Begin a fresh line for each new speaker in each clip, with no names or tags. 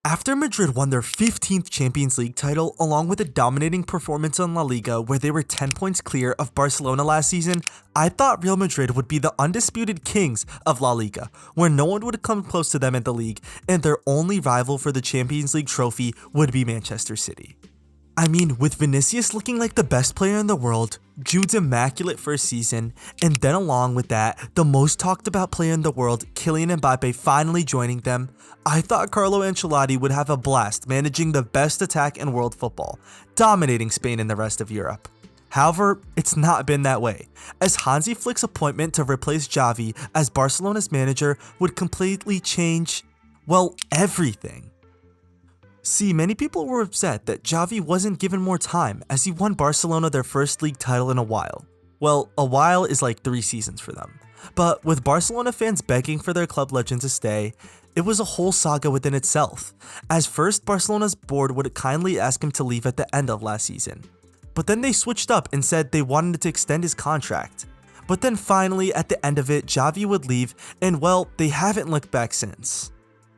After Madrid won their 15th Champions League title along with a dominating performance in La Liga where they were 10 points clear of Barcelona last season, I thought Real Madrid would be the undisputed kings of La Liga, where no one would come close to them in the league, and their only rival for the Champions League trophy would be Manchester City. I mean, with Vinicius looking like the best player in the world, Jude's immaculate first season, and then along with that, the most talked about player in the world, Kylian Mbappe, finally joining them, I thought Carlo Ancelotti would have a blast managing the best attack in world football, dominating Spain and the rest of Europe. However, it's not been that way, as Hansi Flick's appointment to replace Xavi as Barcelona's manager would completely change, well, everything. See, many people were upset that Xavi wasn't given more time as he won Barcelona their first league title in a while. Well, a while is like 3 seasons for them. But with Barcelona fans begging for their club legend to stay, it was a whole saga within itself, as first Barcelona's board would kindly ask him to leave at the end of last season. But then they switched up and said they wanted to extend his contract. But then finally, at the end of it, Xavi would leave, and well, they haven't looked back since.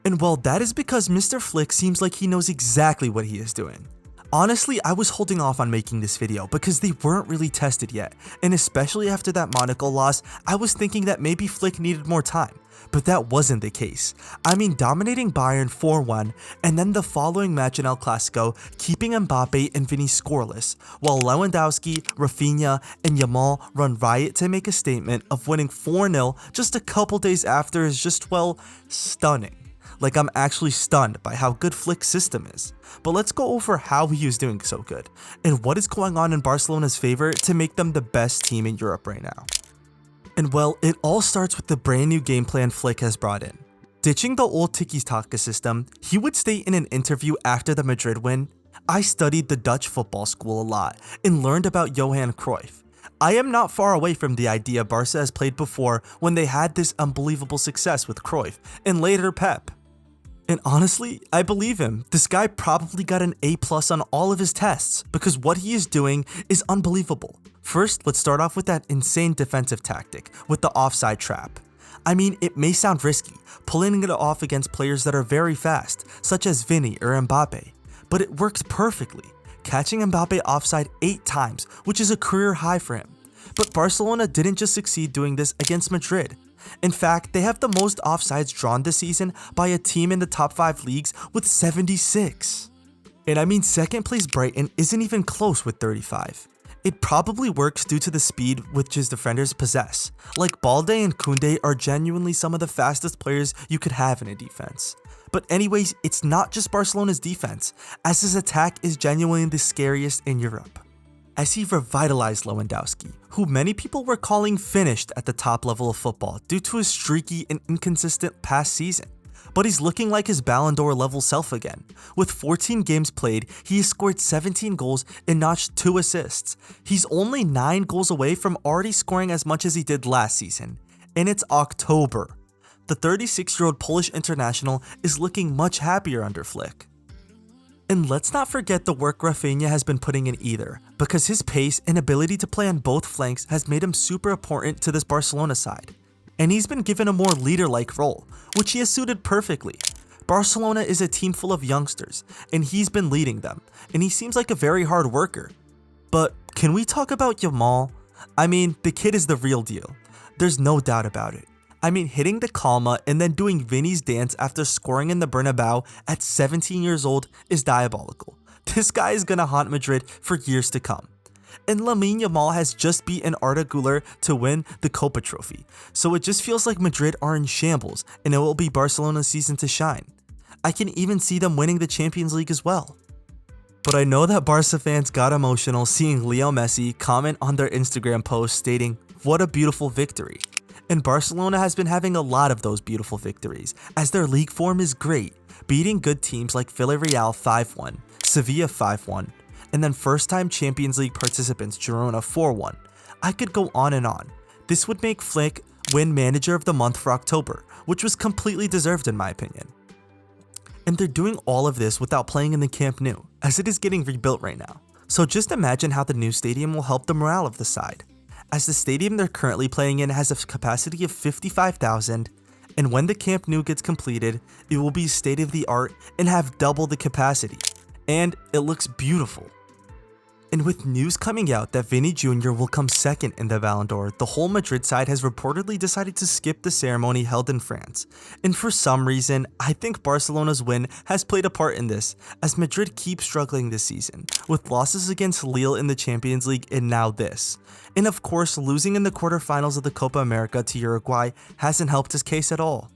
And well, that is because Mr. Flick seems like he knows exactly what he is doing. Honestly, I was holding off on making this video because they weren't really tested yet, and especially after that Monaco loss, I was thinking that maybe Flick needed more time, but that wasn't the case. I mean, dominating Bayern 4-1, and then the following match in El Clasico, keeping Mbappe and Vini scoreless, while Lewandowski, Rafinha, and Yamal run riot to make a statement of winning 4-0 just a couple days after is just, well, stunning. Like, I'm actually stunned by how good Flick's system is. But let's go over how he is doing so good, and what is going on in Barcelona's favor to make them the best team in Europe right now. And well, it all starts with the brand new game plan Flick has brought in. Ditching the old tiki-taka system, he would state in an interview after the Madrid win, "I studied the Dutch football school a lot and learned about Johan Cruyff. I am not far away from the idea Barca has played before when they had this unbelievable success with Cruyff and later Pep." And honestly, I believe him. This guy probably got an A+ on all of his tests because what he is doing is unbelievable. First, let's start off with that insane defensive tactic with the offside trap. I mean, it may sound risky, pulling it off against players that are very fast, such as Vini or Mbappe, but it works perfectly, catching Mbappe offside 8 times, which is a career high for him. But Barcelona didn't just succeed doing this against Madrid. In fact, they have the most offsides drawn this season by a team in the top 5 leagues with 76. And I mean, second place Brighton isn't even close with 35. It probably works due to the speed which his defenders possess. Like Balde and Koundé are genuinely some of the fastest players you could have in a defense. But anyways, it's not just Barcelona's defense, as his attack is genuinely the scariest in Europe. As he revitalized Lewandowski, who many people were calling finished at the top level of football due to his streaky and inconsistent past season. But he's looking like his Ballon d'Or level self again. With 14 games played, he has scored 17 goals and notched 2 assists. He's only 9 goals away from already scoring as much as he did last season. And it's October. The 36-year-old Polish international is looking much happier under Flick. And let's not forget the work Rafinha has been putting in either, because his pace and ability to play on both flanks has made him super important to this Barcelona side. And he's been given a more leader-like role, which he has suited perfectly. Barcelona is a team full of youngsters, and he's been leading them, and he seems like a very hard worker. But can we talk about Yamal? I mean, the kid is the real deal. There's no doubt about it. I mean, hitting the Calma and then doing Vini's dance after scoring in the Bernabeu at 17 years old is diabolical. This guy is gonna haunt Madrid for years to come. And Lamine Yamal has just beaten Arda Güler to win the Copa trophy, so it just feels like Madrid are in shambles and it will be Barcelona's season to shine. I can even see them winning the Champions League as well. But I know that Barca fans got emotional seeing Leo Messi comment on their Instagram post stating, "What a beautiful victory." And Barcelona has been having a lot of those beautiful victories, as their league form is great, beating good teams like Villarreal 5-1, Sevilla 5-1, and then first-time Champions League participants Girona 4-1. I could go on and on. This would make Flick win Manager of the Month for October, which was completely deserved in my opinion. And they're doing all of this without playing in the Camp Nou, as it is getting rebuilt right now. So just imagine how the new stadium will help the morale of the side, as the stadium they're currently playing in has a capacity of 55,000 and when the Camp Nou gets completed, it will be state of the art and have double the capacity. And it looks beautiful. And with news coming out that Vinny Jr. will come second in the Ballon d'Or, the whole Madrid side has reportedly decided to skip the ceremony held in France. And for some reason, I think Barcelona's win has played a part in this, as Madrid keeps struggling this season, with losses against Lille in the Champions League and now this. And of course, losing in the quarterfinals of the Copa America to Uruguay hasn't helped his case at all.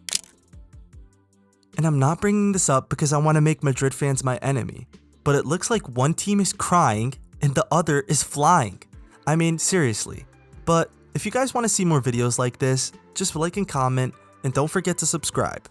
And I'm not bringing this up because I want to make Madrid fans my enemy, but it looks like one team is crying and the other is flying. I mean, seriously. But if you guys want to see more videos like this, just like and comment, and don't forget to subscribe.